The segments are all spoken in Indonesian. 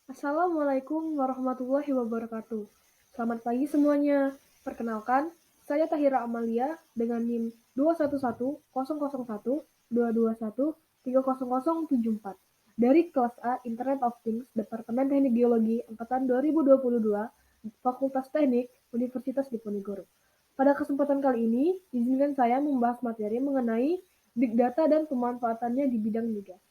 Assalamualaikum warahmatullahi wabarakatuh. Selamat pagi semuanya. Perkenalkan, saya Tahira Amalia dengan NIM 211001221300074 dari kelas A Internet of Things Departemen Teknik Geologi Angkatan 2022 Fakultas Teknik Universitas Diponegoro. Pada kesempatan kali ini, izinkan saya membahas materi mengenai Big Data dan pemanfaatannya di bidang migas.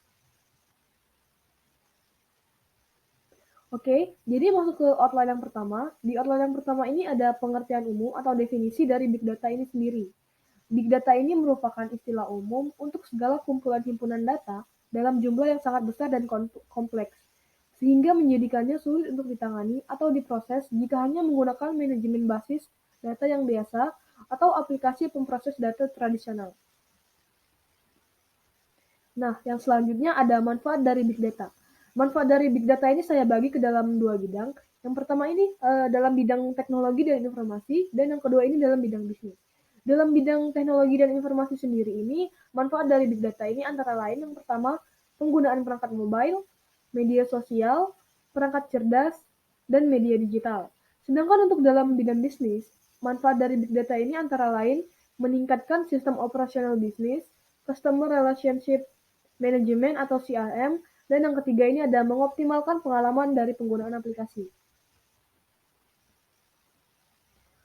Oke, jadi masuk ke outline yang pertama. Di outline yang pertama ini ada pengertian umum atau definisi dari Big Data ini sendiri. Big Data ini merupakan istilah umum untuk segala kumpulan himpunan data dalam jumlah yang sangat besar dan kompleks, sehingga menjadikannya sulit untuk ditangani atau diproses jika hanya menggunakan manajemen basis data yang biasa atau aplikasi pemproses data tradisional. Nah, yang selanjutnya ada manfaat dari Big Data. Manfaat dari Big Data ini saya bagi ke dalam dua bidang. Yang pertama ini dalam bidang teknologi dan informasi, dan yang kedua ini dalam bidang bisnis. Dalam bidang teknologi dan informasi sendiri ini, manfaat dari Big Data ini antara lain yang pertama, penggunaan perangkat mobile, media sosial, perangkat cerdas, dan media digital. Sedangkan untuk dalam bidang bisnis, manfaat dari Big Data ini antara lain meningkatkan sistem operasional bisnis, customer relationship manajemen atau CRM, dan yang ketiga ini ada mengoptimalkan pengalaman dari penggunaan aplikasi.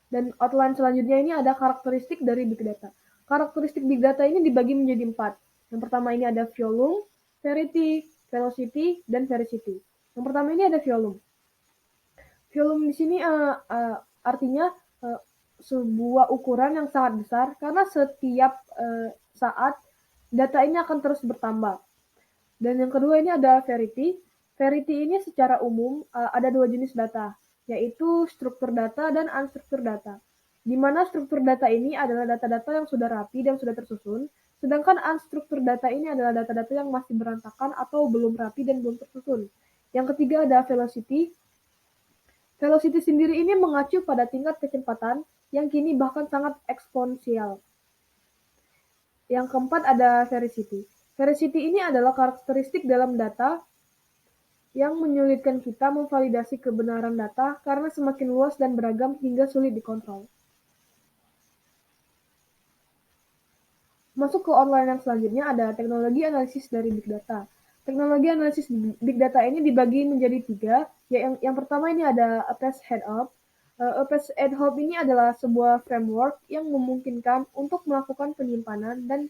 Dan outline selanjutnya ini ada karakteristik dari Big Data. Karakteristik Big Data ini dibagi menjadi 4. Yang pertama ini ada volume, verity, velocity, dan veracity. Yang pertama ini ada volume. Volume di sini artinya sebuah ukuran yang sangat besar karena setiap saat data ini akan terus bertambah. Dan yang kedua ini ada verity. Verity ini secara umum ada dua jenis data, yaitu struktur data dan unstructured data. Di mana struktur data ini adalah data-data yang sudah rapi dan sudah tersusun, sedangkan unstructured data ini adalah data-data yang masih berantakan atau belum rapi dan belum tersusun. Yang ketiga ada velocity. Velocity sendiri ini mengacu pada tingkat kecepatan yang kini bahkan sangat eksponensial. Yang keempat ada veracity. Veracity ini adalah karakteristik dalam data yang menyulitkan kita memvalidasi kebenaran data karena semakin luas dan beragam hingga sulit dikontrol. Masuk ke outline yang selanjutnya ada teknologi analisis dari Big Data. Teknologi analisis Big Data ini dibagi menjadi 3. Yang pertama ini ada Apache Hadoop. Apache Hadoop ini adalah sebuah framework yang memungkinkan untuk melakukan penyimpanan dan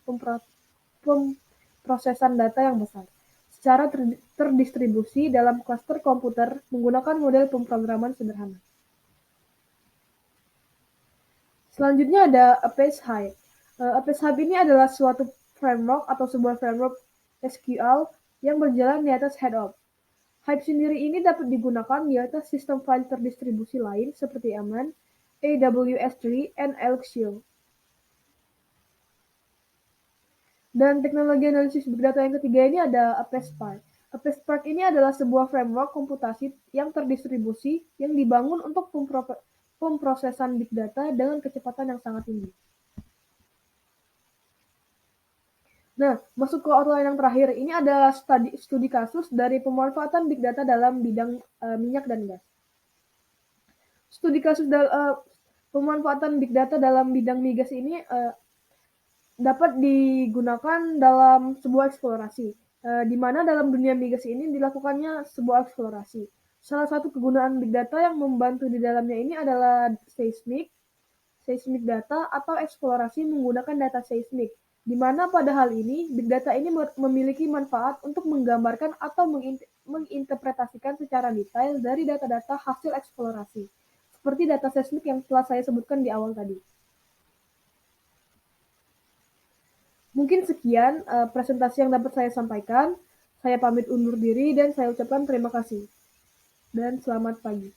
pemrosesan data yang besar secara terdistribusi dalam klaster komputer menggunakan model pemrograman sederhana. Selanjutnya ada Apache Hive. Apache Hive ini adalah suatu framework atau sebuah framework SQL yang berjalan di atas Hadoop. Hive sendiri ini dapat digunakan di atas sistem file terdistribusi lain seperti Aman, AWS3, dan Elixir. Dan teknologi analisis Big Data yang ketiga ini ada Apache Spark. Apache Spark ini adalah sebuah framework komputasi yang terdistribusi yang dibangun untuk pemrosesan Big Data dengan kecepatan yang sangat tinggi. Nah, masuk ke outline yang terakhir. Ini ada studi kasus dari pemanfaatan Big Data dalam bidang minyak dan gas. Studi kasus pemanfaatan Big Data dalam bidang migas ini dapat digunakan dalam sebuah eksplorasi, di mana dalam dunia migas ini dilakukannya sebuah eksplorasi. Salah satu kegunaan Big Data yang membantu di dalamnya ini adalah seismic data atau eksplorasi menggunakan data seismik, di mana pada hal ini Big Data ini memiliki manfaat untuk menggambarkan atau menginterpretasikan secara detail dari data-data hasil eksplorasi, seperti data seismik yang telah saya sebutkan di awal tadi. Mungkin sekian presentasi yang dapat saya sampaikan. Saya pamit undur diri dan saya ucapkan terima kasih. Dan selamat pagi.